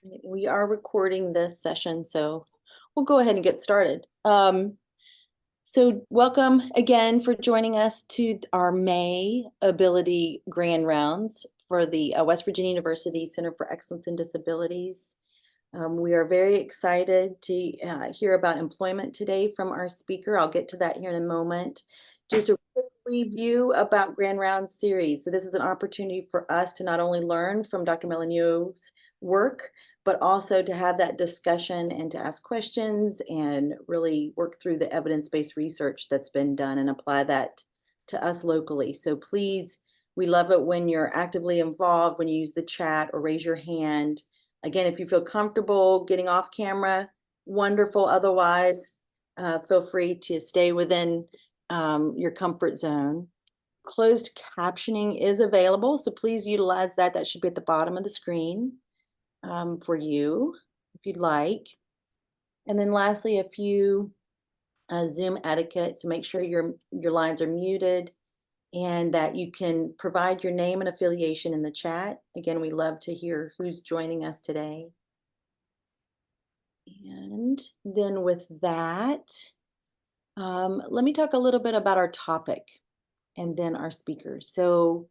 We are recording this session, so we'll go ahead and get started. So welcome again for joining us to our May Ability Grand Rounds for the West Virginia University Center for Excellence in Disabilities. We are very excited to hear about employment today from our speaker. I'll get to that here in a moment. Just a quick review about Grand Rounds series. So this is an opportunity for us to not only learn from Dr. Molyneux's work, but also to have that discussion and to ask questions and really work through the evidence-based research that's been done and apply that to us locally. So please, we love it when you're actively involved, when you use the chat or raise your hand. Again, if you feel comfortable getting off camera, wonderful. Otherwise, feel free to stay within your comfort zone. Closed captioning is available, so please utilize that. That should be at the bottom of the screen for you, if you'd like. And then lastly, a few Zoom etiquette, so make sure your lines are muted and that you can provide your name and affiliation in the chat. Again, we love to hear who's joining us today. And then with that, let me talk a little bit about our topic and then our speakers. So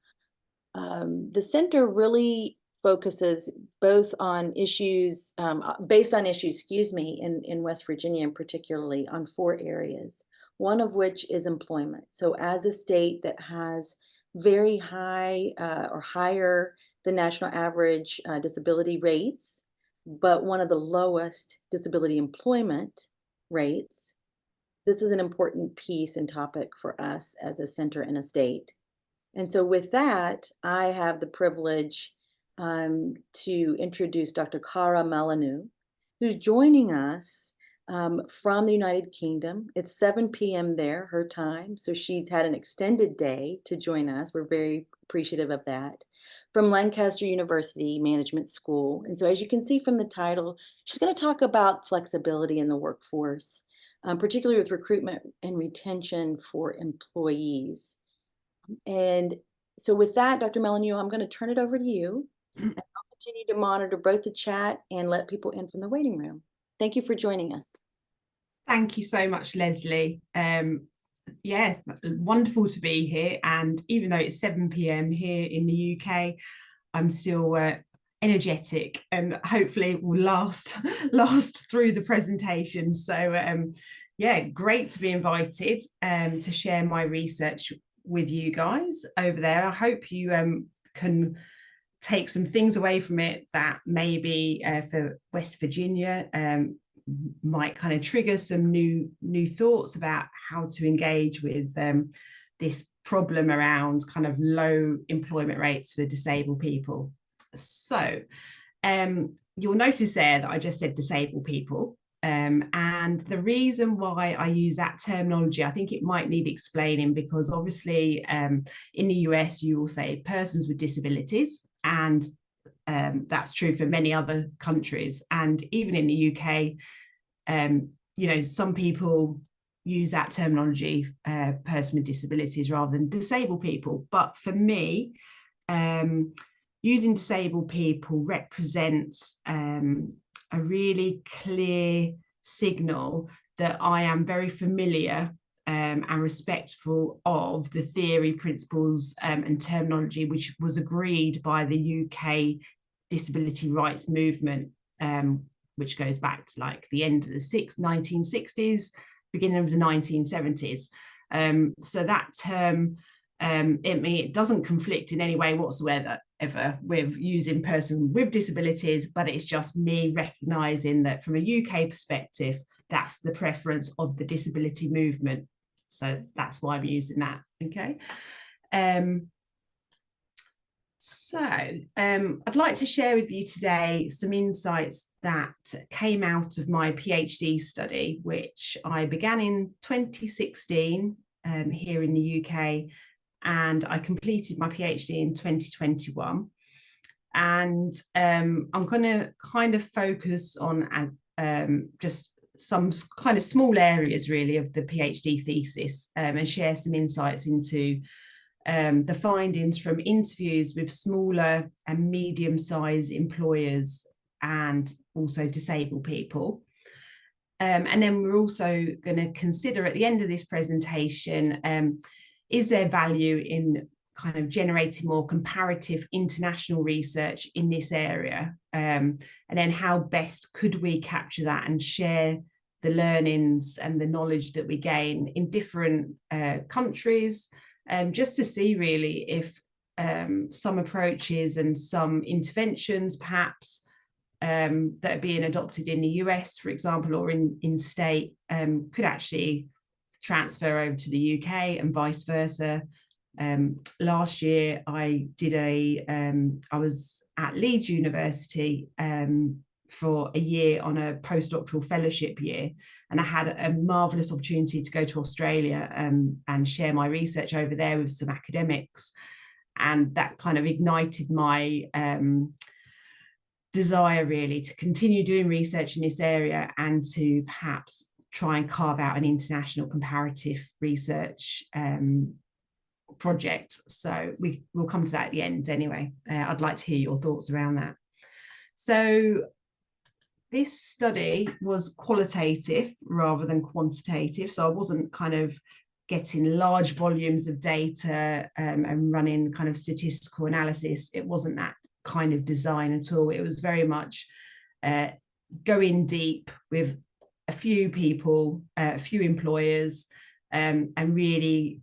the center really focuses both on issues, based on issues, in West Virginia and particularly on 4 areas, one of which is employment. So as a state that has very high or higher than national average disability rates, but one of the lowest disability employment rates, this is an important piece and topic for us as a center and a state. And so with that, I have the privilege to introduce Dr. Cara Molyneux, who's joining us from the United Kingdom. It's 7 p.m. there, her time. So she's had an extended day to join us. We're very appreciative of that. From Lancaster University Management School. And so as you can see from the title, she's going to talk about flexibility in the workforce, particularly with recruitment and retention for employees. And so with that, Dr. Molyneux, I'm going to turn it over to you. And I'll continue to monitor both the chat and let people in from the waiting room. Thank you for joining us. Thank you so much, Leslie. Yeah, wonderful to be here. And even though it's 7 p.m. here in the UK, I'm still energetic and hopefully will last through the presentation. So yeah, great to be invited to share my research with you guys over there. I hope you can take some things away from it that maybe for West Virginia might kind of trigger some new thoughts about how to engage with this problem around kind of low employment rates for disabled people. So you'll notice there that I just said disabled people. And the reason why I use that terminology, I think it might need explaining, because obviously in the US, you will say persons with disabilities, and that's true for many other countries. And even in the UK, you know, some people use that terminology, person with disabilities, rather than disabled people. But for me, using disabled people represents a really clear signal that I am very familiar and respectful of the theory, principles and terminology which was agreed by the UK disability rights movement, which goes back to like the end of the 1960s, beginning of the 1970s. So that term, it doesn't conflict in any way whatsoever with using person with disabilities, but it's just me recognizing that from a UK perspective, that's the preference of the disability movement. So that's why I'm using that. Okay. I'd like to share with you today some insights that came out of my PhD study, which I began in 2016 here in the UK, and I completed my PhD in 2021. And I'm going to kind of focus on just some kind of small areas really of the PhD thesis, and share some insights into the findings from interviews with smaller and medium-sized employers and also disabled people. And then we're also going to consider at the end of this presentation, is there value in kind of generating more comparative international research in this area? And then how best could we capture that and share the learnings and the knowledge that we gain in different countries, just to see really if some approaches and some interventions perhaps that are being adopted in the US, for example, or in state, could actually transfer over to the UK and vice versa. Last year, I was at Leeds University for a year on a postdoctoral fellowship year, and I had a marvelous opportunity to go to Australia and share my research over there with some academics, and that kind of ignited my desire really to continue doing research in this area and to perhaps try and carve out an international comparative research project. So we'll come to that at the end anyway. I'd like to hear your thoughts around that. So this study was qualitative rather than quantitative. So I wasn't kind of getting large volumes of data and running kind of statistical analysis. It wasn't that kind of design at all. It was very much going deep with a few people, a few employers, and really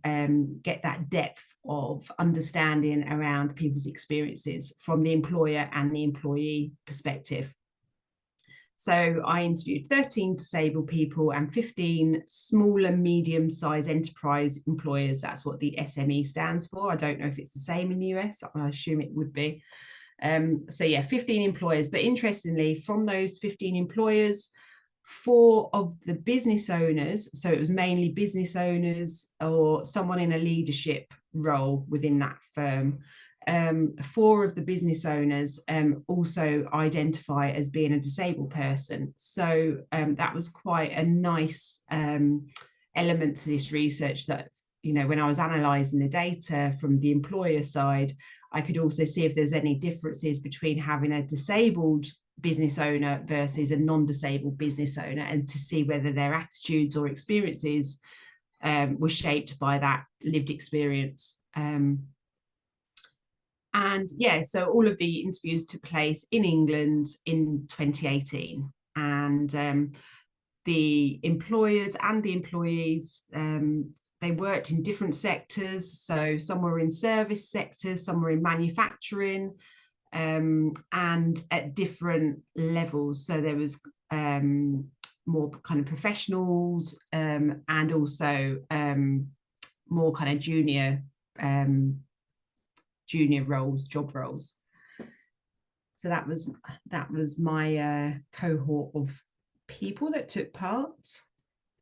get that depth of understanding around people's experiences from the employer and the employee perspective. So I interviewed 13 disabled people and 15 small and medium-sized enterprise employers. That's what the SME stands for. I don't know if it's the same in the US. I assume it would be. So yeah, 15 employers. But interestingly, from those 15 employers, 4 of the business owners, so it was mainly business owners or someone in a leadership role within that firm, 4 of the business owners also identify as being a disabled person. So that was quite a nice element to this research that, you know, when I was analysing the data from the employer side, I could also see if there's any differences between having a disabled business owner versus a non-disabled business owner, and to see whether their attitudes or experiences were shaped by that lived experience. And yeah, so all of the interviews took place in England in 2018. And the employers and the employees, they worked in different sectors. So some were in service sectors, some were in manufacturing, and at different levels. So there was more kind of professionals and also more kind of junior roles, job roles. So that was my cohort of people that took part.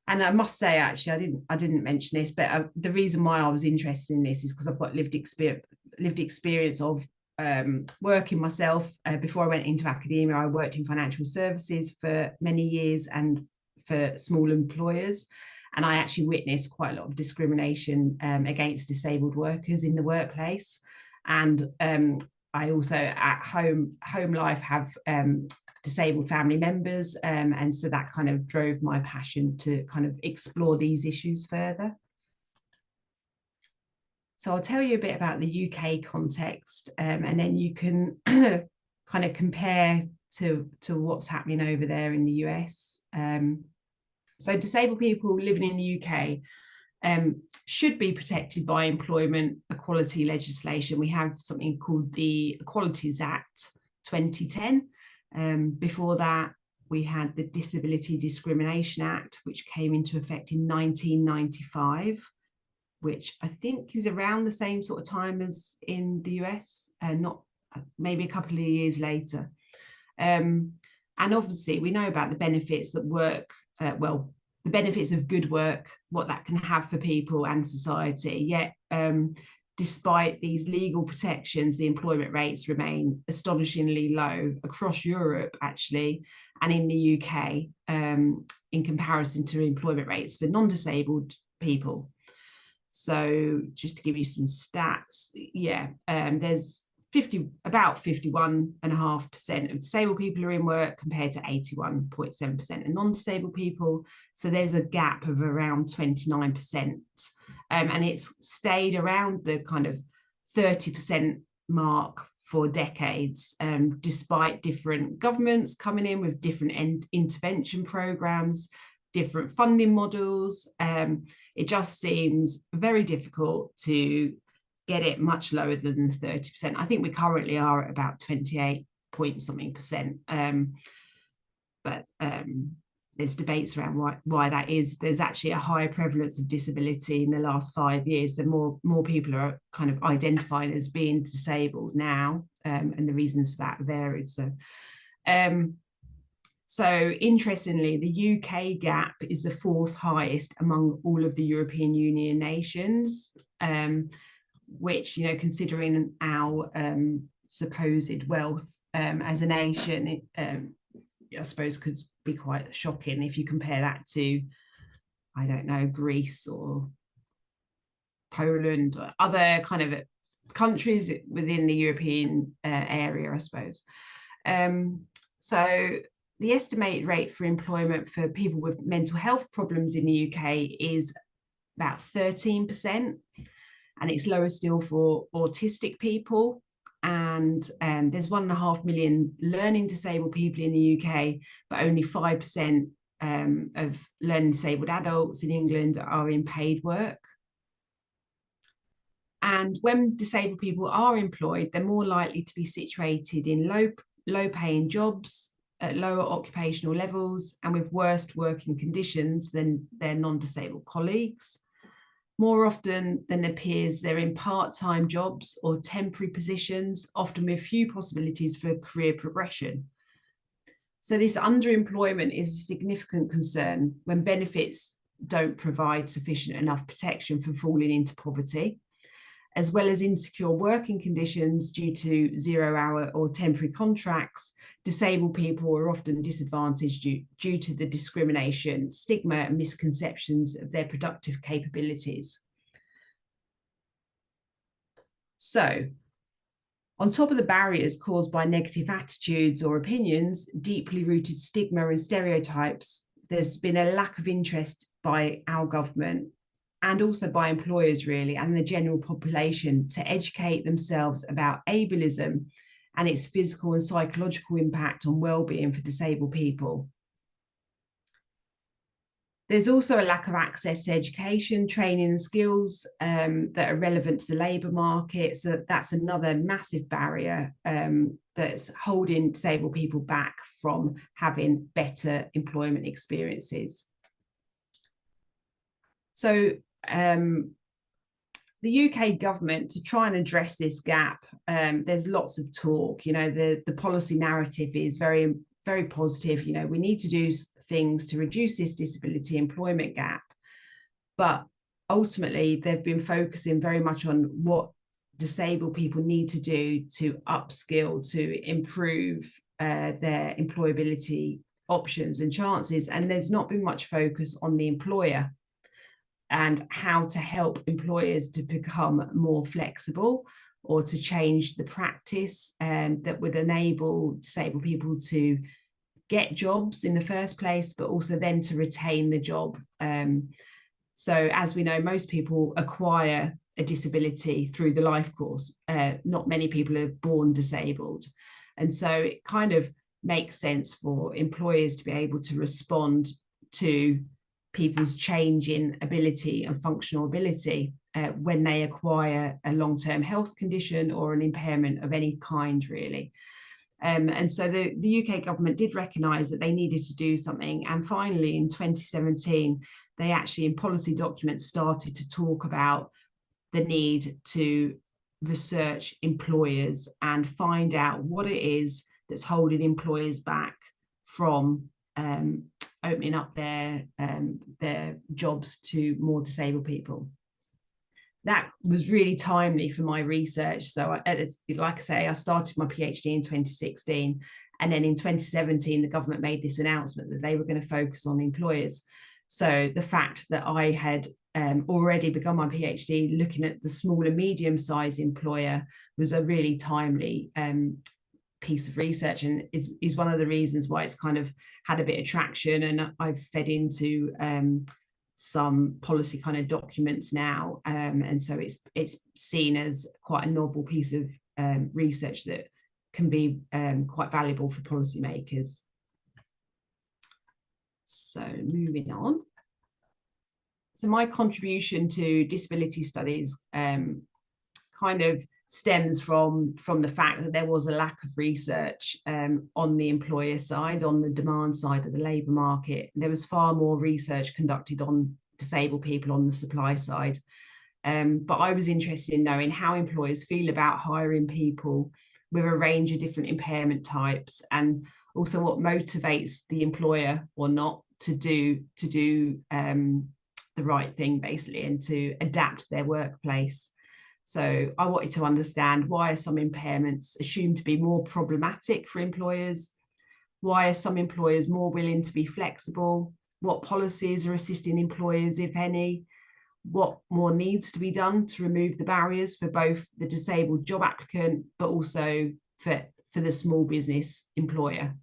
And I must say, actually, I didn't mention this, but the reason why I was interested in this is because I've got lived experience of working myself. Before I went into academia, I worked in financial services for many years and for small employers. And I actually witnessed quite a lot of discrimination against disabled workers in the workplace. And I also at home life have disabled family members. And so that kind of drove my passion to kind of explore these issues further. So I'll tell you a bit about the UK context, and then you can kind of compare to what's happening over there in the US. So disabled people living in the UK should be protected by employment equality legislation. We have something called the Equalities Act 2010. Before that, we had the Disability Discrimination Act, which came into effect in 1995, which I think is around the same sort of time as in the US, not maybe a couple of years later. And obviously, we know about the benefits that work, the benefits of good work, what that can have for people and society. Yet, despite these legal protections, the employment rates remain astonishingly low across Europe, actually, and in the UK, in comparison to employment rates for non-disabled people. So just to give you some stats, there's about 51.5% of disabled people are in work compared to 81.7% of non-disabled people. So there's a gap of around 29%. And it's stayed around the kind of 30% mark for decades, despite different governments coming in with different intervention programs, different funding models. It just seems very difficult to get it much lower than 30%. I think we currently are at about 28 point something percent. But there's debates around why that is. There's actually a higher prevalence of disability in the last 5 years. So more people are kind of identified as being disabled now, and the reasons for that varied. So interestingly, the UK gap is the 4th highest among all of the European Union nations, which, you know, considering our supposed wealth as a nation, I suppose could be quite shocking if you compare that to, I don't know, Greece or Poland or other kind of countries within the European area, I suppose. So the estimated rate for employment for people with mental health problems in the UK is about 13%, and it's lower still for autistic people. And there's 1.5 million learning disabled people in the UK, but only 5% of learning disabled adults in England are in paid work. And when disabled people are employed, they're more likely to be situated in low paying jobs at lower occupational levels and with worse working conditions than their non-disabled colleagues. More often than their peers, they're in part-time jobs or temporary positions, often with few possibilities for career progression. So this underemployment is a significant concern when benefits don't provide sufficient enough protection for falling into poverty, as well as insecure working conditions due to 0-hour or temporary contracts. Disabled people are often disadvantaged due to the discrimination, stigma, and misconceptions of their productive capabilities. So, on top of the barriers caused by negative attitudes or opinions, deeply rooted stigma and stereotypes, there's been a lack of interest by our government and also by employers, really, and the general population to educate themselves about ableism and its physical and psychological impact on well-being for disabled people. There's also a lack of access to education, training and skills that are relevant to the labour market. So that's another massive barrier that's holding disabled people back from having better employment experiences. So the UK government, to try and address this gap, there's lots of talk. You know, the policy narrative is very, very positive. You know, we need to do things to reduce this disability employment gap. But ultimately, they've been focusing very much on what disabled people need to do to upskill, to improve their employability options and chances. And there's not been much focus on the employer and how to help employers to become more flexible or to change the practice that would enable disabled people to get jobs in the first place, but also then to retain the job. So as we know, most people acquire a disability through the life course. Not many people are born disabled. And so it kind of makes sense for employers to be able to respond to people's changing ability and functional ability when they acquire a long-term health condition or an impairment of any kind, really. And so the UK government did recognise that they needed to do something. And finally, in 2017, they actually in policy documents started to talk about the need to research employers and find out what it is that's holding employers back from opening up their jobs to more disabled people. That was really timely for my research. So like I say, I started my PhD in 2016, and then in 2017, the government made this announcement that they were going to focus on employers. So the fact that I had already begun my PhD, looking at the small and medium-sized employer was a really timely piece of research, and is one of the reasons why it's kind of had a bit of traction, and I've fed into some policy kind of documents now, and so it's seen as quite a novel piece of research that can be quite valuable for policymakers. So moving on. So my contribution to disability studies kind of stems from the fact that there was a lack of research on the employer side, on the demand side of the labour market. There was far more research conducted on disabled people on the supply side. But I was interested in knowing how employers feel about hiring people with a range of different impairment types, and also what motivates the employer or not to do the right thing, basically, and to adapt their workplace. So I wanted to understand, why are some impairments assumed to be more problematic for employers? Why are some employers more willing to be flexible? What policies are assisting employers, if any? What more needs to be done to remove the barriers for both the disabled job applicant, but also for the small business employer?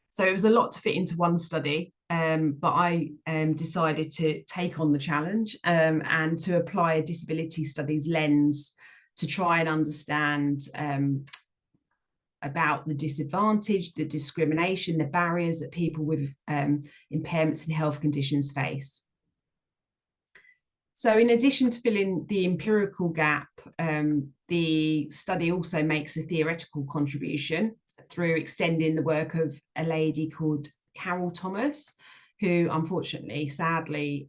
So it was a lot to fit into one study, but I decided to take on the challenge and to apply a disability studies lens to try and understand about the disadvantage, the discrimination, the barriers that people with impairments and health conditions face. So in addition to filling the empirical gap, the study also makes a theoretical contribution through extending the work of a lady called Carol Thomas, who unfortunately, sadly,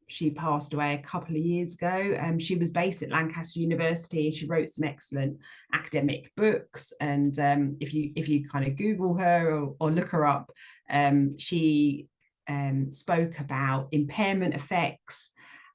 she passed away a couple of years ago. She was based at Lancaster University. She wrote some excellent academic books, and if you kind of Google her or look her up, she spoke about impairment effects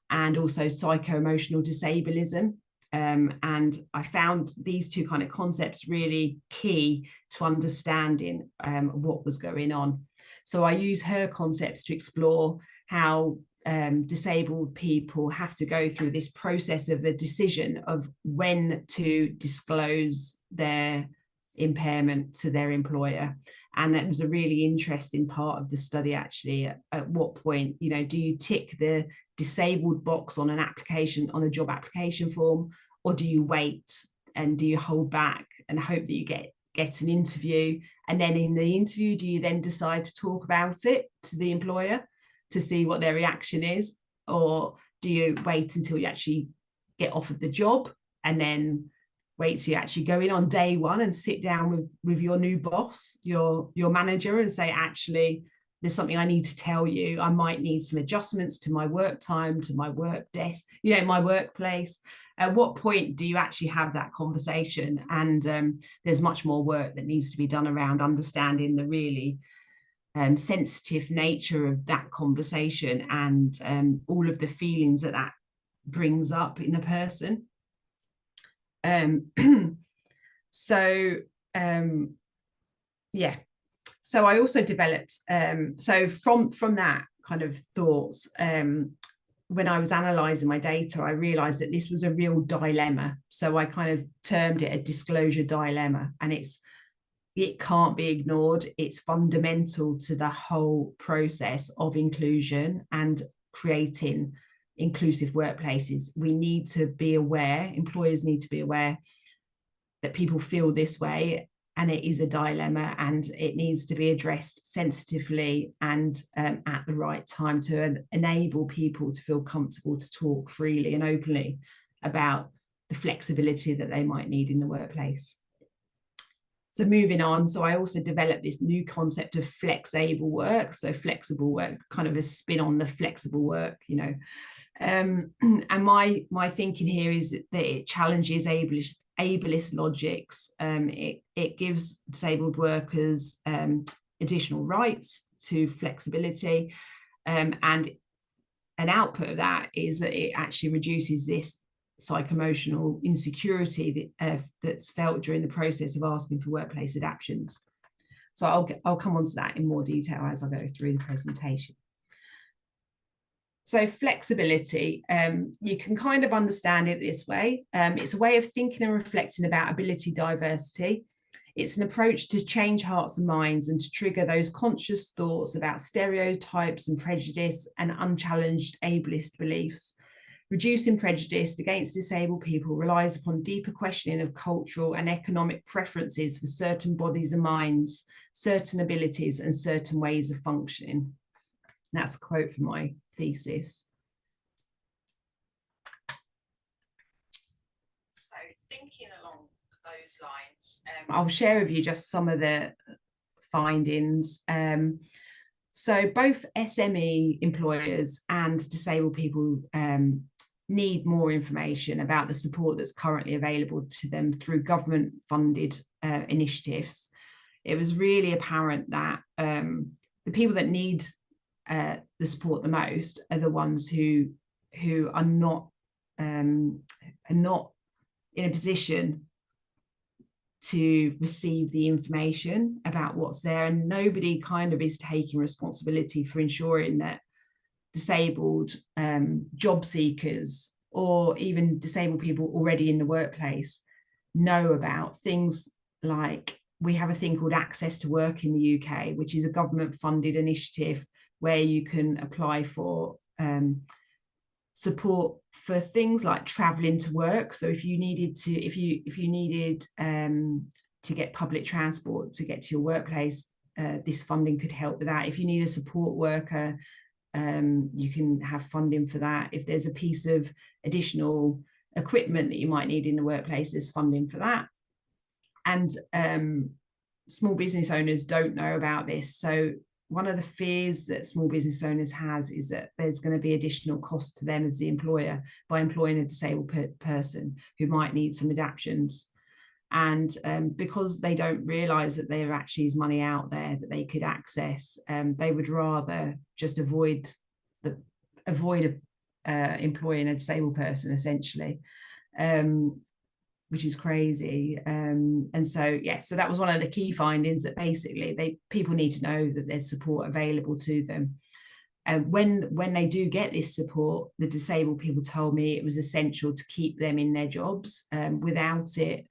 and also psycho-emotional disablism. And I found these two kind of concepts really key to understanding what was going on. So I use her concepts to explore how disabled people have to go through this process of a decision of when to disclose their impairment to their employer. And that was a really interesting part of the study, actually. At what point, do you tick the disabled box on an application, on a job application form, or do you wait and do you hold back and hope that you get an interview? And then in the interview, do you then decide to talk about it to the employer to see what their reaction is? Or do you wait until you actually get offered the job and then wait till you actually go in on day one and sit down with your new boss, your manager, and say, actually, there's something I need to tell you. I might need some adjustments to my work time, to my work desk, my workplace. At what point do you actually have that conversation? And there's much more work that needs to be done around understanding the really sensitive nature of that conversation and all of the feelings that brings up in a person. So I also developed, so from that kind of thoughts, when I was analysing my data, I realised that this was a real dilemma. So I kind of termed it a disclosure dilemma, and it can't be ignored. It's fundamental to the whole process of inclusion and creating inclusive workplaces. We need to be aware, employers need to be aware that people feel this way, and it is a dilemma, and it needs to be addressed sensitively and at the right time to enable people to feel comfortable to talk freely and openly about the flexibility that they might need in the workplace. So moving on, so I also developed this new concept of flexable work. So flexible work, kind of a spin on the flexible work, and my thinking here is that it challenges ableist logics. It gives disabled workers additional rights to flexibility, and an output of that is that it actually reduces this psycho-emotional insecurity that's felt during the process of asking for workplace adaptations. So I'll come on to that in more detail as I go through the presentation. So flexibility, you can kind of understand it this way. It's a way of thinking and reflecting about ability diversity. It's an approach to change hearts and minds and to trigger those conscious thoughts about stereotypes and prejudice and unchallenged ableist beliefs. Reducing prejudice against disabled people relies upon deeper questioning of cultural and economic preferences for certain bodies and minds, certain abilities, and certain ways of functioning. That's a quote from my thesis. So thinking along those lines, I'll share with you just some of the findings. So both SME employers and disabled people need more information about the support that's currently available to them through government-funded initiatives. It was really apparent that the people that need the support the most are the ones who are not in a position to receive the information about what's there, and nobody kind of is taking responsibility for ensuring that disabled job seekers or even disabled people already in the workplace know about things like, we have a thing called Access to Work in the UK, which is a government funded initiative where you can apply for support for things like traveling to work. So if you needed to get public transport to get to your workplace, this funding could help with that. If you need a support worker, you can have funding for that. If there's a piece of additional equipment that you might need in the workplace, there's funding for that. And small business owners don't know about this. So one of the fears that small business owners has is that there's going to be additional cost to them as the employer by employing a disabled person who might need some adaptations. And because they don't realise that there actually is money out there that they could access, they would rather just avoid employing a disabled person, essentially, which is crazy. And so, yeah, so that was one of the key findings, that basically people need to know that there's support available to them. And when they do get this support, the disabled people told me it was essential to keep them in their jobs. Without it,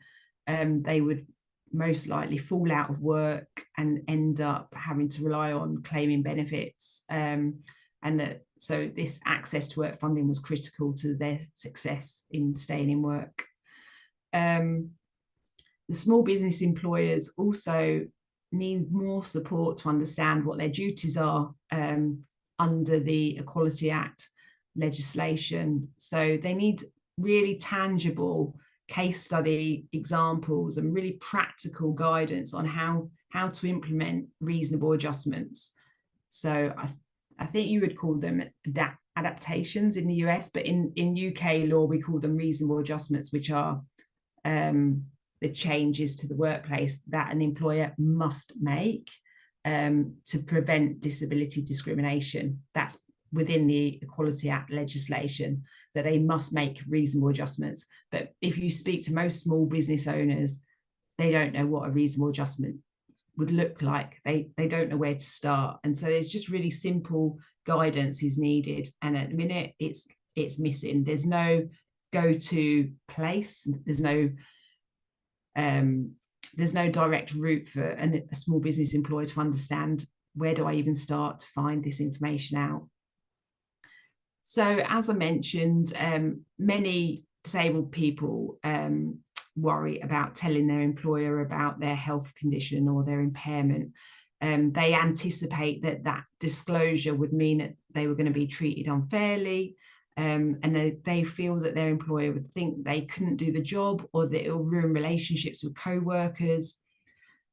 they would most likely fall out of work and end up having to rely on claiming benefits. So this access to work funding was critical to their success in staying in work. The small business employers also need more support to understand what their duties are under the Equality Act legislation. So they need really tangible case study examples and really practical guidance on how to implement reasonable adjustments. So I think you would call them adaptations in the US, but in UK law, we call them reasonable adjustments, which are the changes to the workplace that an employer must make to prevent disability discrimination. That's within the Equality Act legislation, that they must make reasonable adjustments. But if you speak to most small business owners, they don't know what a reasonable adjustment would look like. They don't know where to start. And so it's just really simple guidance is needed. And at the minute it's missing. There's no go-to place. There's no direct route for a small business employer to understand, where do I even start to find this information out? So as I mentioned, many disabled people worry about telling their employer about their health condition or their impairment. They anticipate that disclosure would mean that they were going to be treated unfairly, and they feel that their employer would think they couldn't do the job, or that it will ruin relationships with co-workers.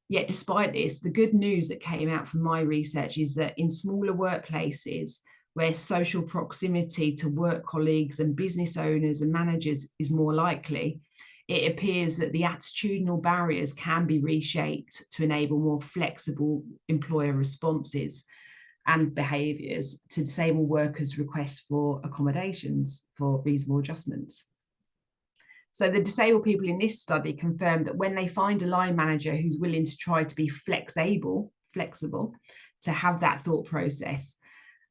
Yet despite this, the good news that came out from my research is that in smaller workplaces where social proximity to work colleagues and business owners and managers is more likely, it appears that the attitudinal barriers can be reshaped to enable more flexible employer responses and behaviours to disabled workers' requests for accommodations for reasonable adjustments. So the disabled people in this study confirmed that when they find a line manager who's willing to try to be flexible, to have that thought process,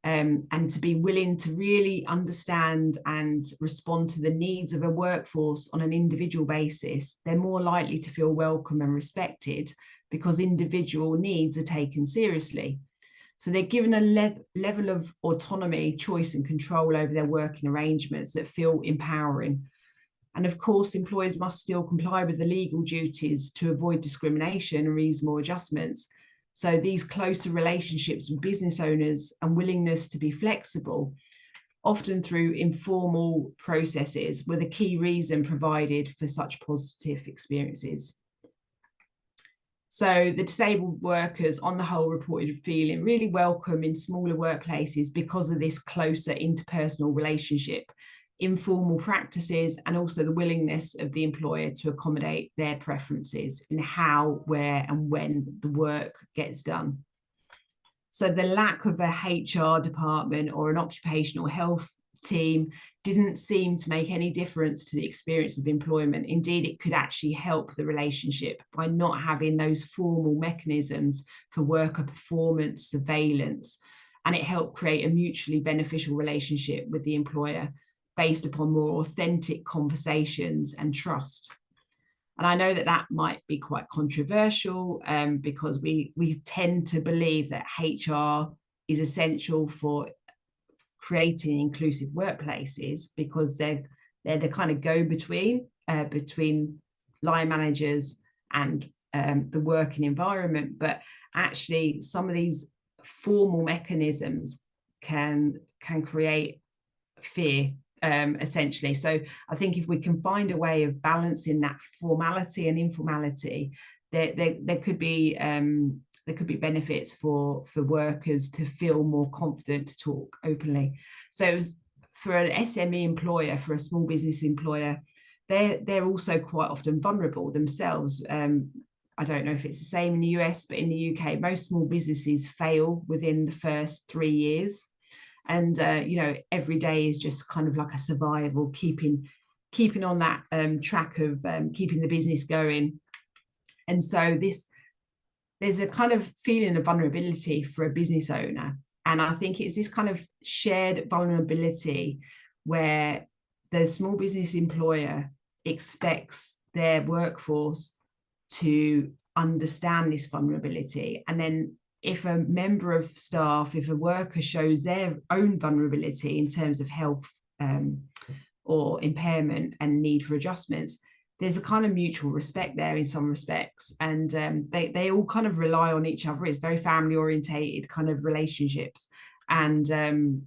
and to be willing to really understand and respond to the needs of a workforce on an individual basis, they're more likely to feel welcome and respected because individual needs are taken seriously. So they're given a level of autonomy, choice, and control over their working arrangements that feel empowering. And of course, employers must still comply with the legal duties to avoid discrimination and reasonable adjustments. So these closer relationships with business owners and willingness to be flexible, often through informal processes, were the key reason provided for such positive experiences. So the disabled workers on the whole reported feeling really welcome in smaller workplaces because of this closer interpersonal relationship, informal practices, and also the willingness of the employer to accommodate their preferences in how, where, and when the work gets done. So the lack of a HR department or an occupational health team didn't seem to make any difference to the experience of employment. Indeed, it could actually help the relationship by not having those formal mechanisms for worker performance surveillance. And it helped create a mutually beneficial relationship with the employer based upon more authentic conversations and trust. And I know that that might be quite controversial because we tend to believe that HR is essential for creating inclusive workplaces because they're the kind of go-between between line managers and the working environment. But actually, some of these formal mechanisms can create fear, essentially. So I think if we can find a way of balancing that formality and informality, there could be benefits for workers to feel more confident to talk openly. So it was for an SME employer, for a small business employer, they're also quite often vulnerable themselves. I don't know if it's the same in the US, but in the UK, most small businesses fail within the first 3 years. And every day is just kind of like a survival, keeping on that track of keeping the business going. And so there's a kind of feeling of vulnerability for a business owner. And I think it's this kind of shared vulnerability where the small business employer expects their workforce to understand this vulnerability. And then if a member of staff, if a worker shows their own vulnerability in terms of health or impairment and need for adjustments, there's a kind of mutual respect there in some respects. And they all kind of rely on each other. It's very family orientated kind of relationships. And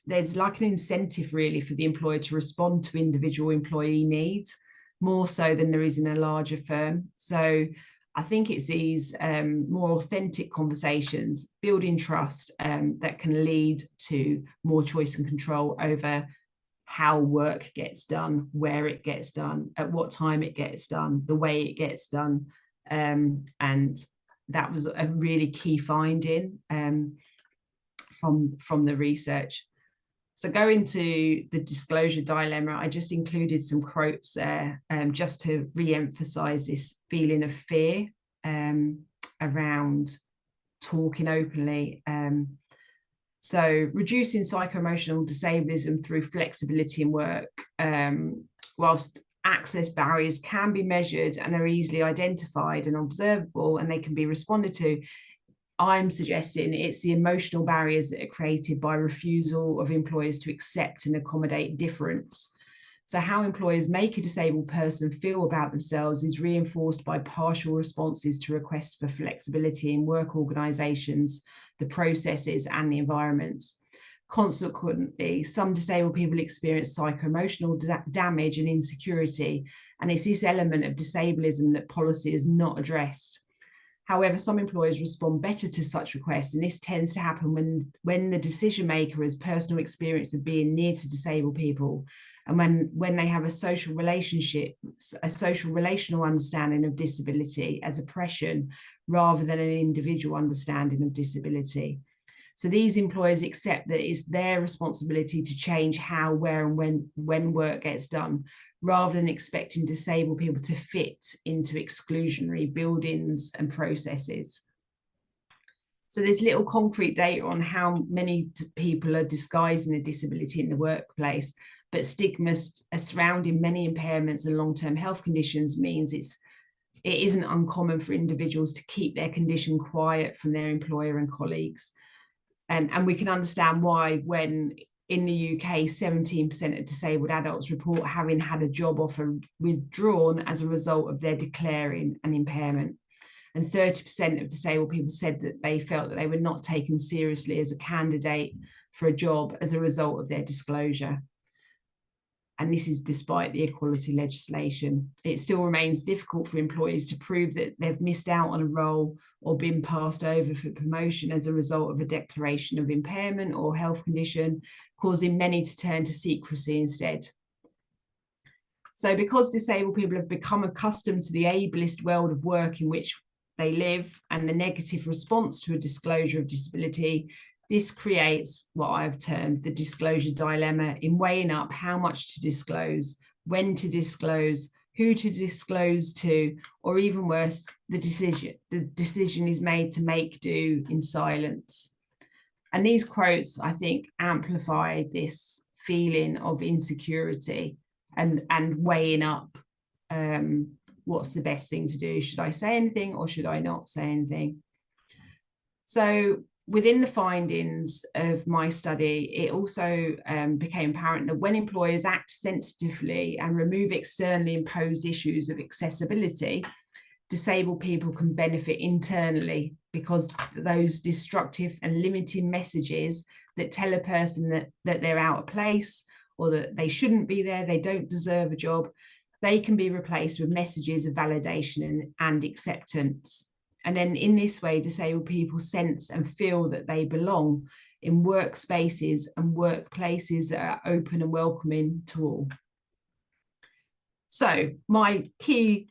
there's like an incentive really for the employer to respond to individual employee needs more so than there is in a larger firm. So I think it's these more authentic conversations, building trust that can lead to more choice and control over how work gets done, where it gets done, at what time it gets done, the way it gets done. And that was a really key finding from the research. So going to the disclosure dilemma, I just included some quotes there just to re-emphasize this feeling of fear around talking openly. So reducing psycho-emotional disablism through flexibility in work, whilst access barriers can be measured and are easily identified and observable and they can be responded to, I'm suggesting it's the emotional barriers that are created by refusal of employers to accept and accommodate difference. So how employers make a disabled person feel about themselves is reinforced by partial responses to requests for flexibility in work organisations, the processes and the environments. Consequently, some disabled people experience psycho-emotional damage and insecurity, and it's this element of disablism that policy is not addressed. However, some employers respond better to such requests, and this tends to happen when the decision maker has personal experience of being near to disabled people, and when they have a social relational understanding of disability as oppression rather than an individual understanding of disability. So these employers accept that it's their responsibility to change how, where, and when work gets done, rather than expecting disabled people to fit into exclusionary buildings and processes. So there's little concrete data on how many people are disguising a disability in the workplace, but stigmas surrounding many impairments and long-term health conditions means it isn't uncommon for individuals to keep their condition quiet from their employer and colleagues. And we can understand why, when in the UK, 17% of disabled adults report having had a job offer withdrawn as a result of their declaring an impairment. And 30% of disabled people said that they felt that they were not taken seriously as a candidate for a job as a result of their disclosure. And this is despite the equality legislation. It still remains difficult for employees to prove that they've missed out on a role or been passed over for promotion as a result of a declaration of impairment or health condition, causing many to turn to secrecy instead. So because disabled people have become accustomed to the ableist world of work in which they live and the negative response to a disclosure of disability, this creates what I've termed the disclosure dilemma in weighing up how much to disclose, when to disclose, who to disclose to, or even worse, the decision is made to make do in silence. And these quotes, I think, amplify this feeling of insecurity and weighing up what's the best thing to do. Should I say anything or should I not say anything? So within the findings of my study, it also became apparent that when employers act sensitively and remove externally imposed issues of accessibility, disabled people can benefit internally, because those destructive and limiting messages that tell a person that they're out of place or that they shouldn't be there, they don't deserve a job, they can be replaced with messages of validation and acceptance. And then in this way, disabled people sense and feel that they belong in workspaces and workplaces that are open and welcoming to all. So my key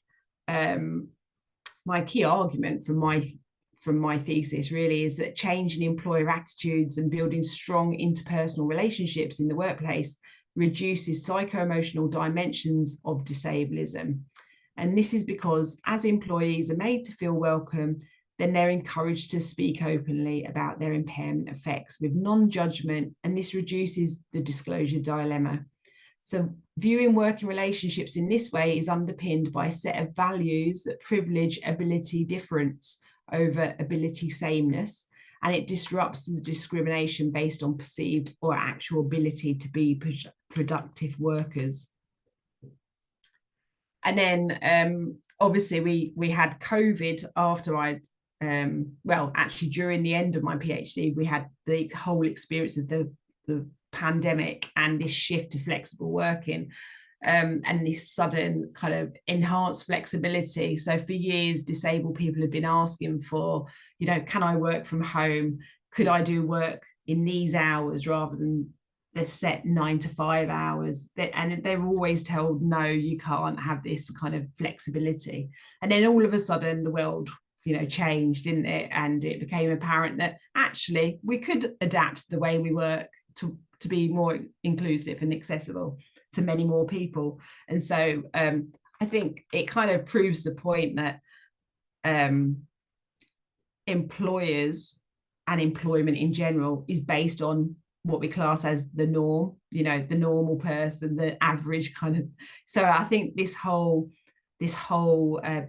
argument from my thesis really is that changing employer attitudes and building strong interpersonal relationships in the workplace reduces psycho-emotional dimensions of disablism. And this is because as employees are made to feel welcome, then they're encouraged to speak openly about their impairment effects with non-judgment, and this reduces the disclosure dilemma. So viewing working relationships in this way is underpinned by a set of values that privilege ability difference over ability sameness, and it disrupts the discrimination based on perceived or actual ability to be productive workers. And then obviously we had COVID after well, actually during the end of my PhD, we had the whole experience of the pandemic and this shift to flexible working, and this sudden kind of enhanced flexibility. So for years, disabled people have been asking for, you know, can I work from home? Could I do work in these hours rather than the set 9 to 5 hours? And they're always told, no, you can't have this kind of flexibility. And then all of a sudden the world, you know, changed, didn't it? And it became apparent that actually we could adapt the way we work to be more inclusive and accessible to many more people. And so I think it kind of proves the point that employers and employment in general is based on what we class as the norm, you know, the normal person, the average kind of. So I think this whole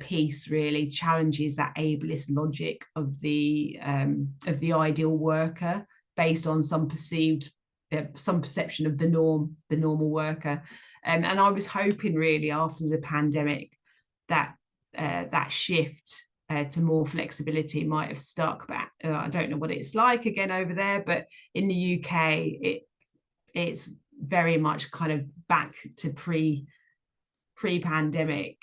piece really challenges that ableist logic of the ideal worker based on some perception of the normal worker. And I was hoping really after the pandemic that that shift to more flexibility might have stuck back. I don't know what it's like again over there, but in the UK, it's very much kind of back to pre-pandemic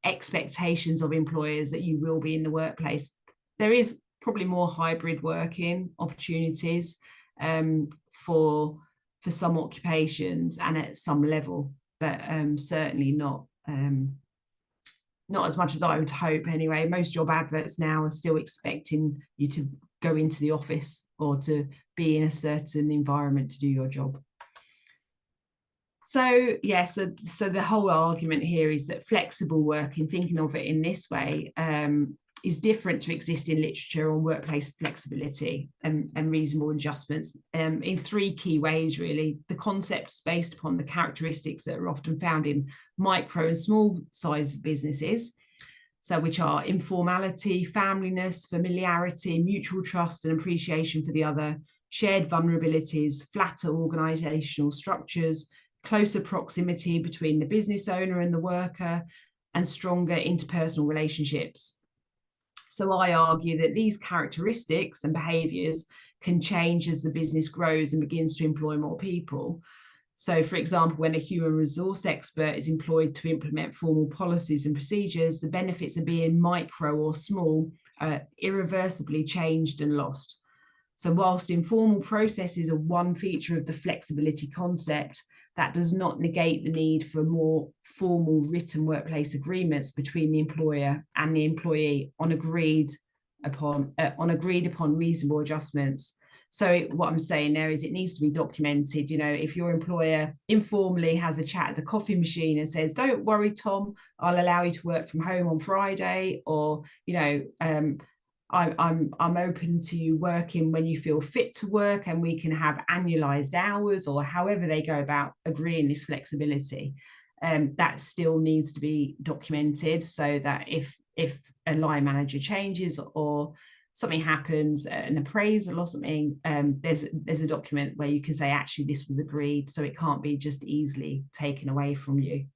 expectations of employers that you will be in the workplace. There is probably more hybrid working opportunities for some occupations and at some level, but certainly not as much as I would hope anyway. Most job adverts now are still expecting you to go into the office or to be in a certain environment to do your job. So yeah, so the whole argument here is that flexible working, thinking of it in this way, is different to existing literature on workplace flexibility and reasonable adjustments in three key ways, really. The concept's based upon the characteristics that are often found in micro and small sized businesses, so which are informality, familyness, familiarity, mutual trust and appreciation for the other, shared vulnerabilities, flatter organizational structures, closer proximity between the business owner and the worker, and stronger interpersonal relationships. So I argue that these characteristics and behaviours can change as the business grows and begins to employ more people. So, for example, when a human resource expert is employed to implement formal policies and procedures, the benefits of being micro or small are irreversibly changed and lost. So whilst informal processes are one feature of the flexibility concept, that does not negate the need for more formal written workplace agreements between the employer and the employee on agreed upon reasonable adjustments. So what I'm saying there is it needs to be documented. You know, if your employer informally has a chat at the coffee machine and says, "Don't worry, Tom, I'll allow you to work from home on Friday," or, you know, I'm open to you working when you feel fit to work, and we can have annualized hours, or however they go about agreeing this flexibility. That still needs to be documented, so that if a line manager changes or something happens, an appraisal or something, there's a document where you can say, actually, this was agreed, so it can't be just easily taken away from you.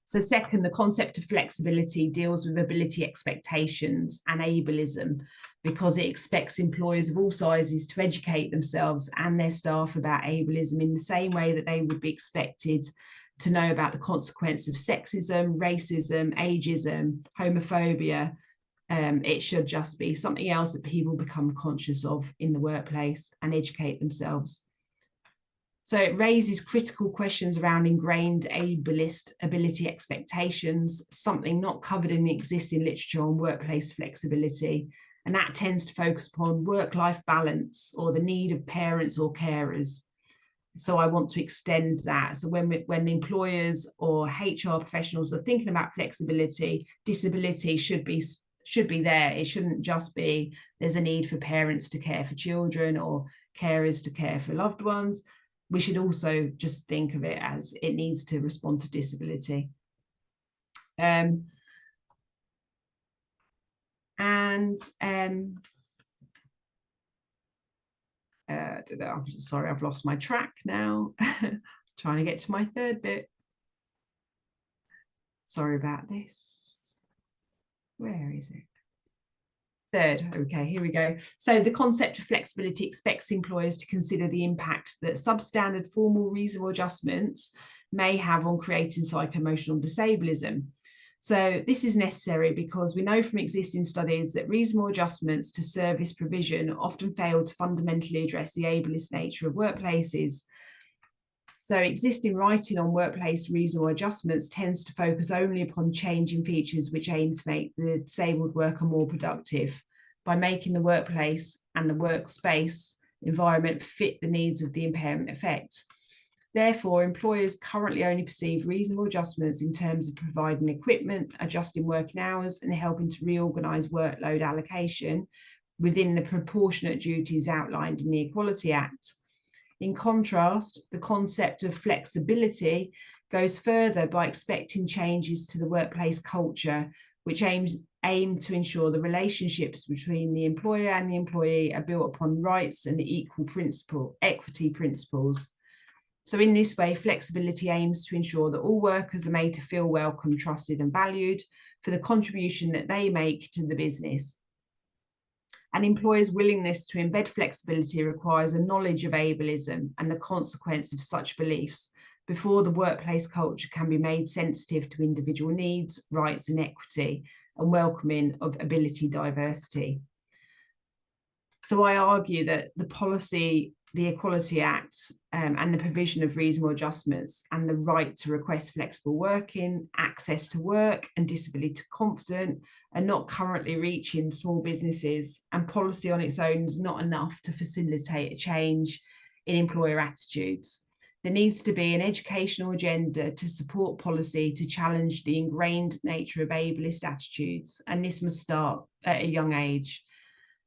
So second, the concept of flexibility deals with ability expectations and ableism, because it expects employers of all sizes to educate themselves and their staff about ableism in the same way that they would be expected to know about the consequence of sexism, racism, ageism, homophobia. It should just be something else that people become conscious of in the workplace and educate themselves. So it raises critical questions around ingrained ableist ability expectations, something not covered in the existing literature on workplace flexibility. And that tends to focus upon work-life balance or the need of parents or carers. So I want to extend that. So when employers or HR professionals are thinking about flexibility, disability should be there. It shouldn't just be there's a need for parents to care for children or carers to care for loved ones. We should also just think of it as it needs to respond to disability. I've sorry, I've lost my track now. Trying to get to my third bit. Sorry about this. Where is it? Third, okay, here we go. So the concept of flexibility expects employers to consider the impact that substandard formal reasonable adjustments may have on creating psycho-emotional disableism. So this is necessary because we know from existing studies that reasonable adjustments to service provision often fail to fundamentally address the ableist nature of workplaces. So existing writing on workplace reasonable adjustments tends to focus only upon changing features which aim to make the disabled worker more productive by making the workplace and the workspace environment fit the needs of the impairment effect. Therefore, employers currently only perceive reasonable adjustments in terms of providing equipment, adjusting working hours, and helping to reorganise workload allocation within the proportionate duties outlined in the Equality Act. In contrast, the concept of flexibility goes further by expecting changes to the workplace culture, which aim to ensure the relationships between the employer and the employee are built upon rights and equity principles. So in this way, flexibility aims to ensure that all workers are made to feel welcome, trusted, and valued for the contribution that they make to the business. An employer's willingness to embed flexibility requires a knowledge of ableism and the consequence of such beliefs before the workplace culture can be made sensitive to individual needs, rights, and equity, and welcoming of ability diversity. So I argue that the policy, the Equality Act, and the provision of reasonable adjustments and the right to request flexible working, access to work, and disability confident are not currently reaching small businesses, and policy on its own is not enough to facilitate a change in employer attitudes. There needs to be an educational agenda to support policy to challenge the ingrained nature of ableist attitudes, and this must start at a young age.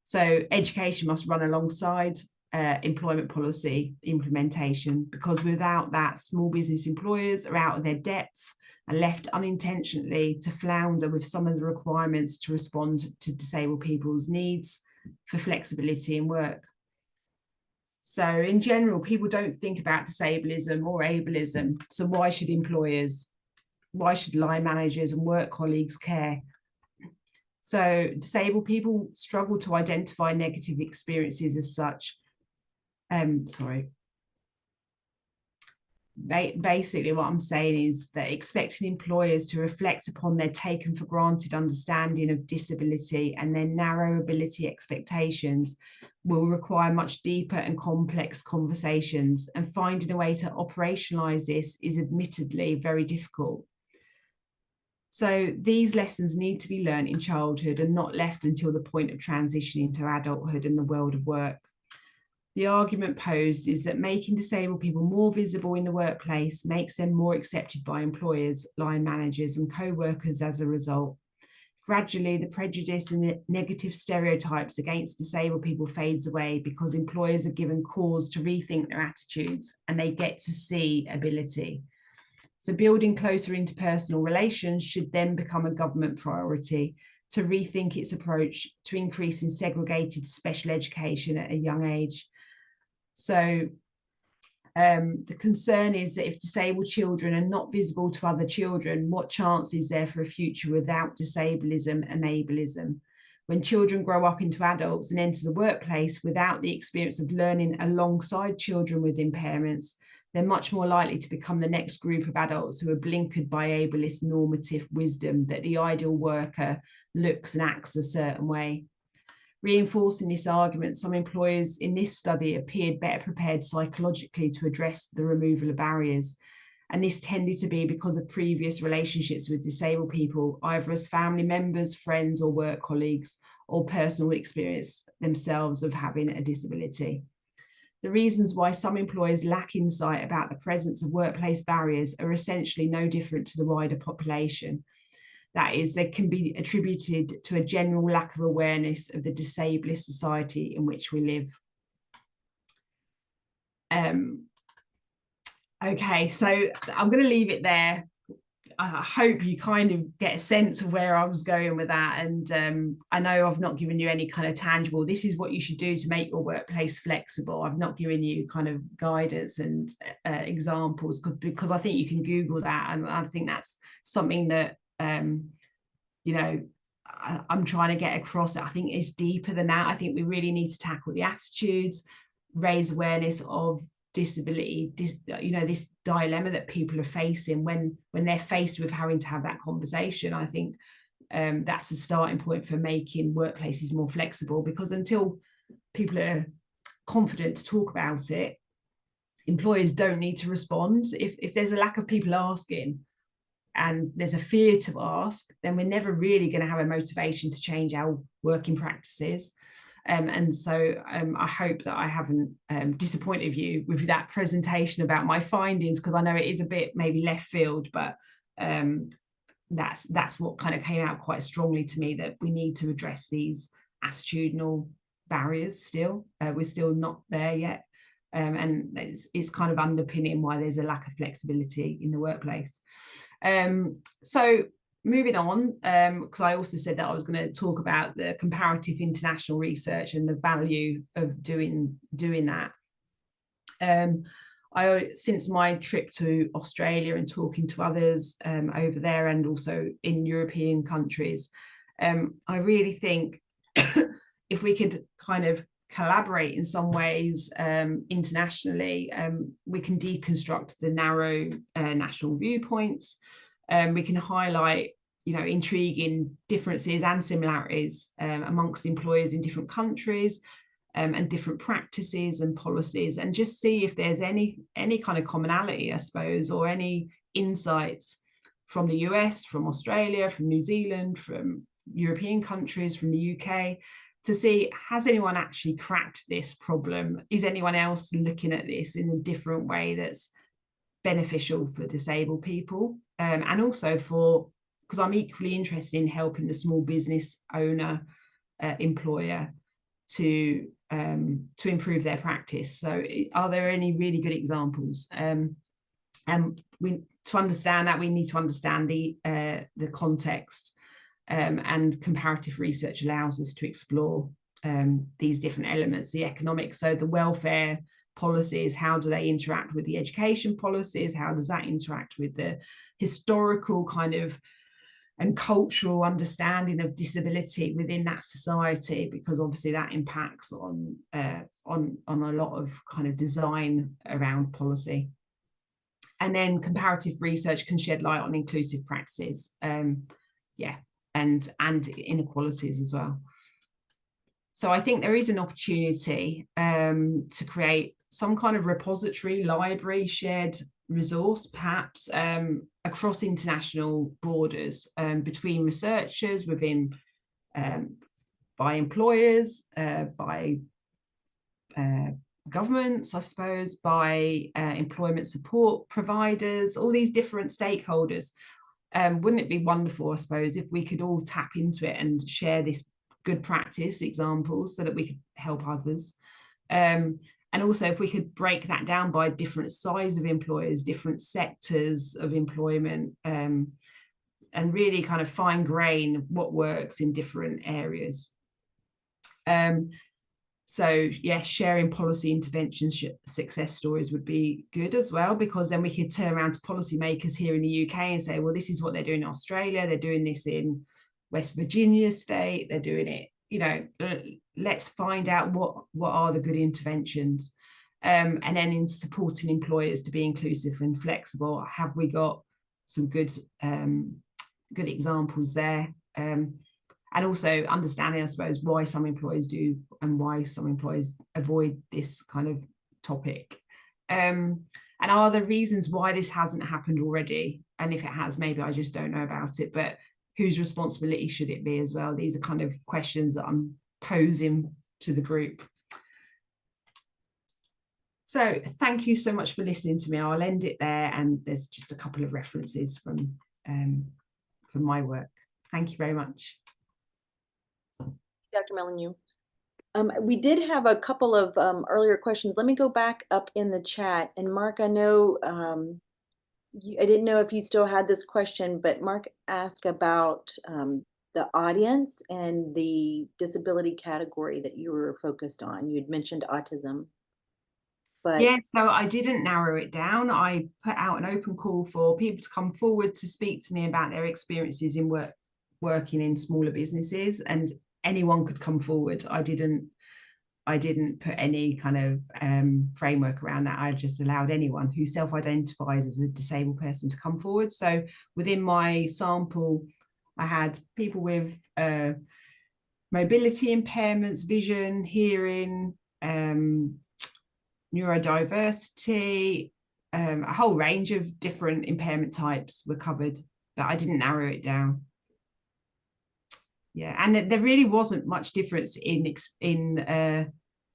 So education must run alongside employment policy implementation, because without that, small business employers are out of their depth and left unintentionally to flounder with some of the requirements to respond to disabled people's needs for flexibility in work. So in general, people don't think about disablism or ableism. So why should employers, why should line managers and work colleagues care? So disabled people struggle to identify negative experiences as such. Basically what I'm saying is that expecting employers to reflect upon their taken for granted understanding of disability and their narrow ability expectations will require much deeper and complex conversations, and finding a way to operationalize this is admittedly very difficult. So these lessons need to be learned in childhood and not left until the point of transitioning to adulthood and the world of work. The argument posed is that making disabled people more visible in the workplace makes them more accepted by employers, line managers, and co-workers as a result. Gradually, the prejudice and negative stereotypes against disabled people fades away because employers are given cause to rethink their attitudes and they get to see ability. So building closer interpersonal relations should then become a government priority to rethink its approach to increasing segregated special education at a young age. So the concern is that if disabled children are not visible to other children, what chance is there for a future without disablism and ableism? When children grow up into adults and enter the workplace without the experience of learning alongside children with impairments, they're much more likely to become the next group of adults who are blinkered by ableist normative wisdom that the ideal worker looks and acts a certain way. Reinforcing this argument, some employers in this study appeared better prepared psychologically to address the removal of barriers. And this tended to be because of previous relationships with disabled people, either as family members, friends, or work colleagues, or personal experience themselves of having a disability. The reasons why some employers lack insight about the presence of workplace barriers are essentially no different to the wider population. That is, they can be attributed to a general lack of awareness of the disabled society in which we live. Okay, so I'm going to leave it there. I hope you kind of get a sense of where I was going with that. And I know I've not given you any kind of tangible, this is what you should do to make your workplace flexible. I've not given you kind of guidance and examples, because I think you can Google that. And I think that's something that, you know, I'm trying to get across. I think it's deeper than that. I think we really need to tackle the attitudes, raise awareness of disability, you know, this dilemma that people are facing when they're faced with having to have that conversation. I think that's a starting point for making workplaces more flexible, because until people are confident to talk about it, employers don't need to respond. If there's a lack of people asking and there's a fear to ask, then we're never really going to have a motivation to change our working practices. And so I hope that I haven't disappointed you with that presentation about my findings, because I know it is a bit maybe left field, but that's what kind of came out quite strongly to me, that we need to address these attitudinal barriers still. We're still not there yet. And it's kind of underpinning why there's a lack of flexibility in the workplace. So moving on, because I also said that I was going to talk about the comparative international research and the value of doing that. Since my trip to Australia and talking to others over there and also in European countries, I really think if we could kind of collaborate in some ways internationally, we can deconstruct the narrow national viewpoints. We can highlight, you know, intriguing differences and similarities amongst employers in different countries and different practices and policies, and just see if there's any kind of commonality, I suppose, or any insights from the US, from Australia, from New Zealand, from European countries, from the UK, to see, has anyone actually cracked this problem? Is anyone else looking at this in a different way that's beneficial for disabled people, and also because I'm equally interested in helping the small business owner, employer to improve their practice. So are there any really good examples? And to understand that, we need to understand the context, and comparative research allows us to explore these different elements, the economics, so the welfare policies, how do they interact with the education policies, how does that interact with the historical kind of and cultural understanding of disability within that society, because obviously that impacts on a lot of kind of design around policy. And then comparative research can shed light on inclusive practices, yeah, and inequalities as well. So I think there is an opportunity to create some kind of repository, library, shared resource, perhaps across international borders, between researchers, within by employers, by governments, I suppose, by employment support providers, all these different stakeholders. Wouldn't it be wonderful, I suppose, if we could all tap into it and share this good practice examples so that we could help others? And also if we could break that down by different size of employers, different sectors of employment, and really kind of fine grain what works in different areas. So yeah, sharing policy interventions, success stories would be good as well, because then we could turn around to policymakers here in the UK and say, well, this is what they're doing in Australia, they're doing this in West Virginia state, they're doing it, you know, let's find out what are the good interventions. And then in supporting employers to be inclusive and flexible, have we got some good examples there? And also understanding, I suppose, why some employers do and why some employers avoid this kind of topic. And are there reasons why this hasn't happened already? And if it has, maybe I just don't know about it, but whose responsibility should it be as well? These are kind of questions that I'm posing to the group. So thank you so much for listening to me. I'll end it there, and there's just a couple of references from my work. Thank you very much. Dr. Molyneux. We did have a couple of earlier questions. Let me go back up in the chat. And Mark, I know I didn't know if you still had this question, but Mark asked about the audience and the disability category that you were focused on. You had mentioned autism. But yeah, so I didn't narrow it down. I put out an open call for people to come forward to speak to me about their experiences in working in smaller businesses, and anyone could come forward. I didn't put any kind of framework around that. I just allowed anyone who self-identified as a disabled person to come forward. So within my sample, I had people with mobility impairments, vision, hearing, neurodiversity, a whole range of different impairment types were covered, but I didn't narrow it down. Yeah, and there really wasn't much difference in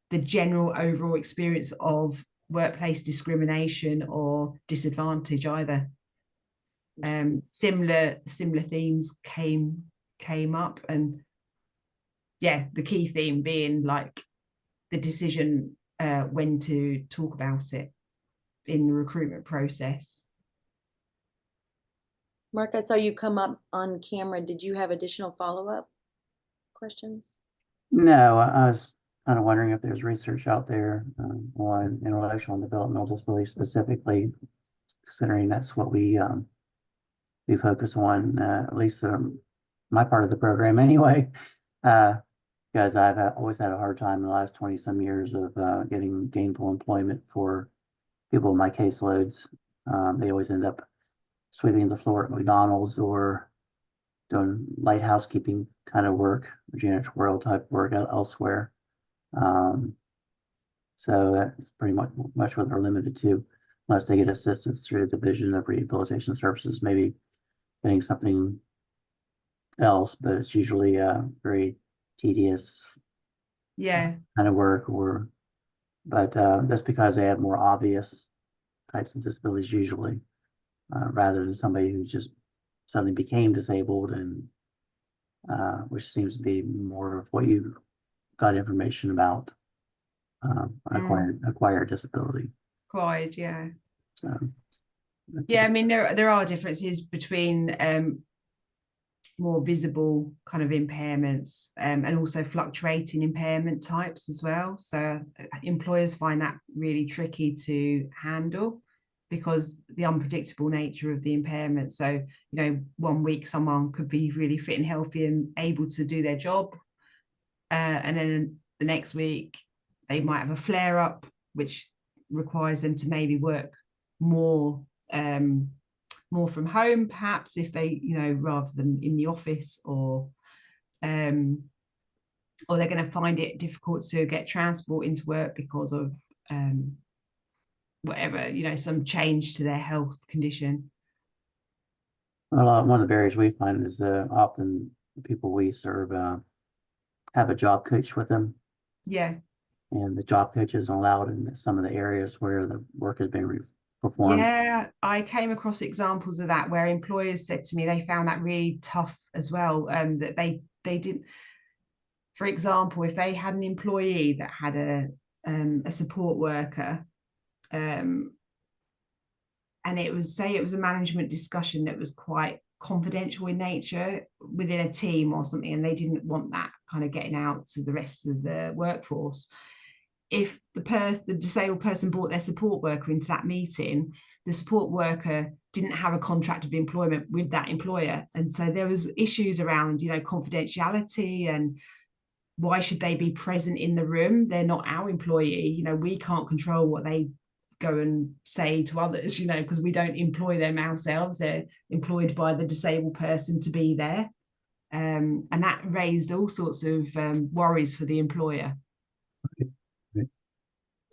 the general overall experience of workplace discrimination or disadvantage either. Similar themes came up, and yeah, the key theme being like the decision when to talk about it in the recruitment process. Mark, I saw you come up on camera. Did you have additional follow-up questions? No, I was kind of wondering if there's research out there on intellectual and developmental disability specifically, considering that's what we focus on, at least my part of the program anyway, because I've always had a hard time in the last 20 some years of getting gainful employment for people in my caseloads. They always end up sweeping the floor at McDonald's or doing light housekeeping kind of work, janitorial type work elsewhere. So that's pretty much what they're limited to, unless they get assistance through the Division of Rehabilitation Services, maybe getting something else, but it's usually very tedious Yeah, kind of work, but that's because they have more obvious types of disabilities usually, rather than somebody who just suddenly became disabled, and which seems to be more of what you got information about, acquired disability. Quite, yeah. So Yeah, I mean, there are differences between more visible kind of impairments, and also fluctuating impairment types as well. So employers find that really tricky to handle because the unpredictable nature of the impairment. So, you know, one week someone could be really fit and healthy and able to do their job, and then the next week they might have a flare up, which requires them to maybe work more more from home, perhaps, if they, you know, rather than in the office, or they're going to find it difficult to get transport into work because of whatever, you know, some change to their health condition. well, one of the barriers we find is often the people we serve have a job coach with them, Yeah. and the job coach isn't allowed in some of the areas where the work has been performed. Yeah, I came across examples of that where employers said to me they found that really tough as well, that they didn't, for example, if they had an employee that had a support worker, and it was, say it was a management discussion that was quite confidential in nature within a team or something, and they didn't want that kind of getting out to the rest of the workforce. If the disabled person brought their support worker into that meeting, the support worker didn't have a contract of employment with that employer, and so there was issues around, you know, confidentiality and why should they be present in the room? They're not our employee. You know, we can't control what they go and say to others, you know, because we don't employ them ourselves. They're employed by the disabled person to be there. And that raised all sorts of worries for the employer.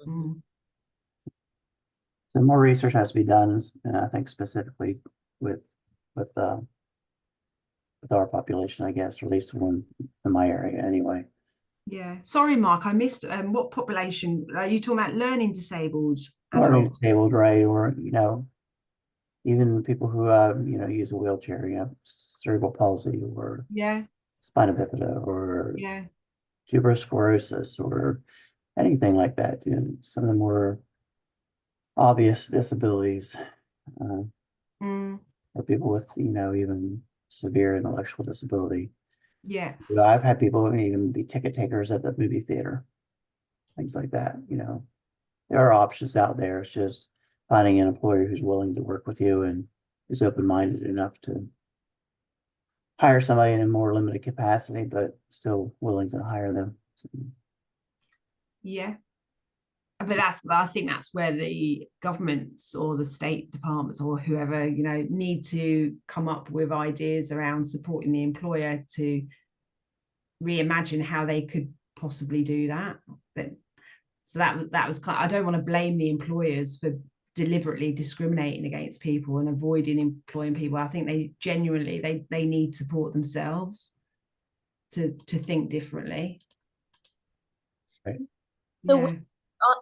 Mm. So more research has to be done, I think specifically with with uh, with our population, I guess, or at least one in my area anyway. Yeah. Sorry, Mark, I missed what population are you talking about? Learning disabled Learning adults? disabled, right? Or, you know, even people who you know, use a wheelchair, you know, cerebral palsy or Yeah. spina bifida or Yeah. tuberous sclerosis or anything like that. You know, some of the more obvious disabilities, uh, Mm. or people with, you know, even severe intellectual disability. Yeah. You know, I've had people even be ticket takers at the movie theater, things like that. You know, there are options out there. It's just finding an employer who's willing to work with you and is open-minded enough to hire somebody in a more limited capacity, but still willing to hire them. So, Yeah. But I think that's where the governments or the state departments or whoever, you know, need to come up with ideas around supporting the employer to reimagine how they could possibly do that. But so that was kind of, I don't want to blame the employers for deliberately discriminating against people and avoiding employing people. I think they genuinely they need support themselves to think differently. right. So Yeah.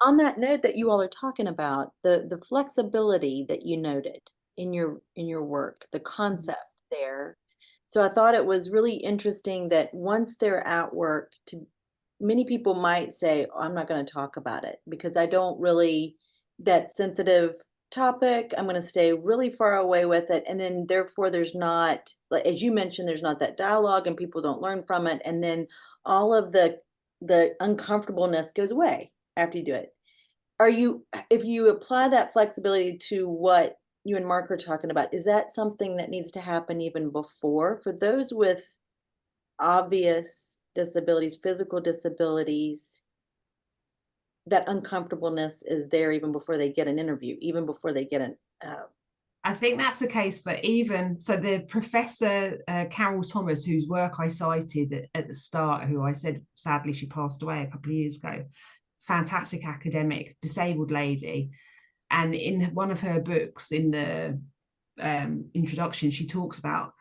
on that note that you all are talking about, the flexibility that you noted in your work, the concept there. So I thought it was really interesting that once they're at work, to many people might say, oh, I'm not going to talk about it because I don't really, that sensitive topic, I'm going to stay really far away with it. And then therefore there's not, like as you mentioned, there's not that dialogue and people don't learn from it. And then all of the uncomfortableness goes away after you do it. Are you, if you apply that flexibility to what you and Mark are talking about, is that something that needs to happen even before for those with obvious disabilities, physical disabilities? That uncomfortableness is there even before they get an interview, even before they get an. I think that's the case for even so the professor Carol Thomas, whose work I cited at the start, who I said sadly she passed away a couple of years ago, fantastic academic, disabled lady, and in one of her books in the introduction she talks about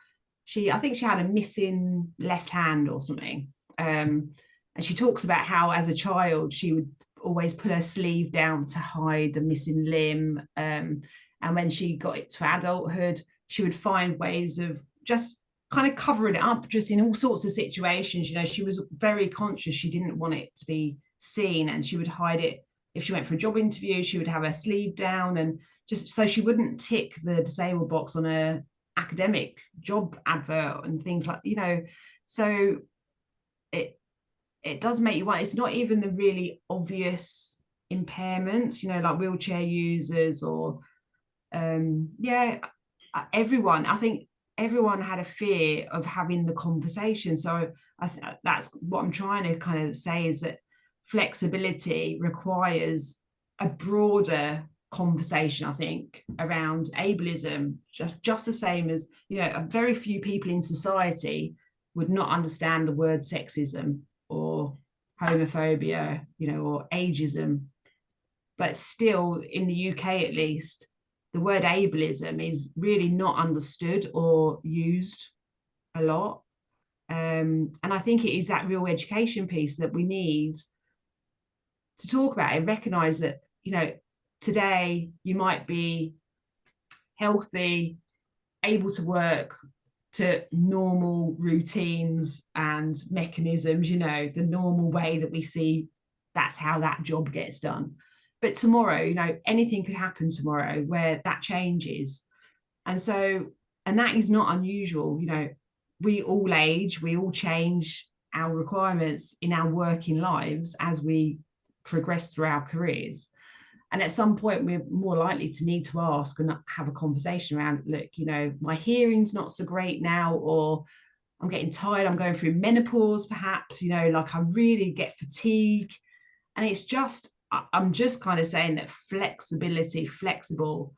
I think she had a missing left hand or something, and she talks about how as a child she would always put her sleeve down to hide a missing limb. And when she got it to adulthood, she would find ways of just kind of covering it up, just in all sorts of situations. You know, she was very conscious she didn't want it to be seen, and she would hide it. If she went for a job interview, she would have her sleeve down, and just so she wouldn't tick the disabled box on a academic job advert and things like, you know. So it does make you wonder. It's not even the really obvious impairments, you know, like wheelchair users or everyone. I think everyone had a fear of having the conversation. So that's what I'm trying to kind of say, is that flexibility requires a broader conversation, I think, around ableism, just the same as, you know, very few people in society would not understand the word sexism or homophobia, you know, or ageism. But still, in the UK at least, the word ableism is really not understood or used a lot. And I think it is that real education piece that we need to talk about and recognize that, you know, today you might be healthy, able to work to normal routines and mechanisms, you know, the normal way that we see that's how that job gets done. But tomorrow, you know, anything could happen tomorrow where that changes. And so, and that is not unusual. You know, we all age, we all change our requirements in our working lives as we progress through our careers. And at some point, we're more likely to need to ask and have a conversation around, look, you know, my hearing's not so great now, or I'm getting tired, I'm going through menopause, perhaps, you know, like I really get fatigue. And it's just, I'm just kind of saying that flexible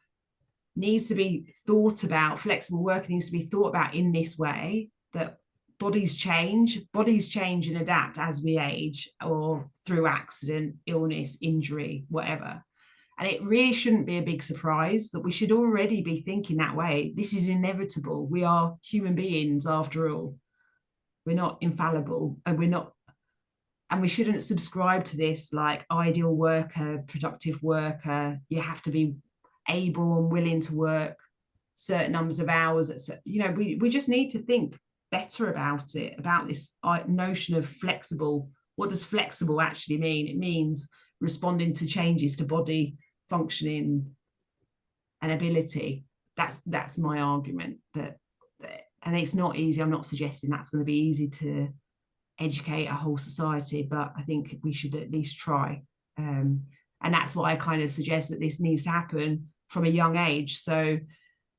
needs to be thought about, flexible work needs to be thought about in this way, that bodies change and adapt as we age, or through accident, illness, injury, whatever. And it really shouldn't be a big surprise that we should already be thinking that way. This is inevitable. We are human beings after all. We're not infallible, and we shouldn't subscribe to this like ideal worker, productive worker. You have to be able and willing to work certain numbers of hours. You know, we just need to think better about it, about this notion of flexible. What does flexible actually mean? It means responding to changes to body functioning and ability. That's my argument. That and it's not easy. I'm not suggesting that's going to be easy to educate a whole society, but I think we should at least try. And that's why I kind of suggest that this needs to happen from a young age. So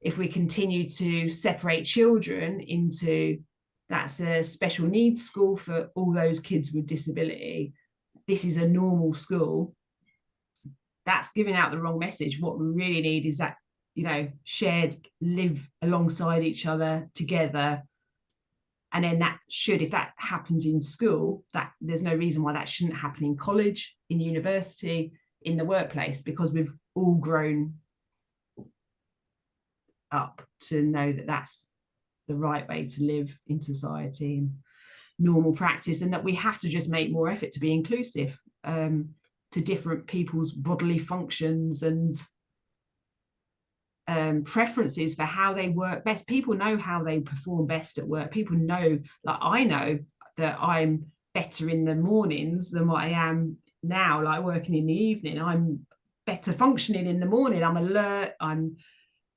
if we continue to separate children into, that's a special needs school for all those kids with disability, this is a normal school, that's giving out the wrong message. What we really need is that, you know, shared, live alongside each other together. And then that should, if that happens in school, that there's no reason why that shouldn't happen in college, in university, in the workplace, because we've all grown up to know that that's the right way to live in society and normal practice, and that we have to just make more effort to be inclusive to different people's bodily functions and preferences for how they work best. People know how they perform best at work. People know, like I know that I'm better in the mornings than what I am now, like working in the evening. I'm better functioning in the morning. I'm alert, I'm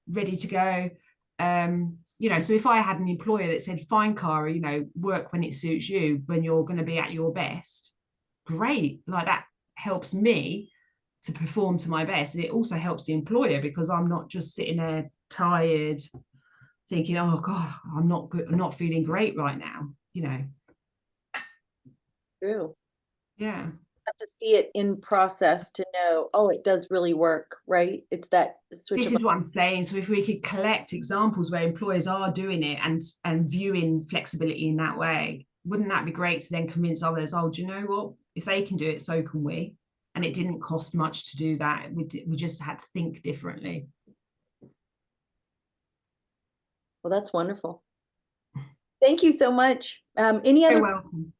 ready to go. You know, so if I had an employer that said, fine, Cara, you know, work when it suits you, when you're going to be at your best, great. Like that helps me to perform to my best. And it also helps the employer, because I'm not just sitting there tired thinking, oh God, I'm not good, I'm not feeling great right now, you know. True. Yeah. Have to see it in process to know, oh, it does really work, right? It's that switch. This is what I'm saying. So if we could collect examples where employers are doing it and viewing flexibility in that way, wouldn't that be great to then convince others, oh, do you know what? If they can do it, so can we. And it didn't cost much to do that. We just had to think differently. Well, that's wonderful. Thank you so much. Any You're other welcome.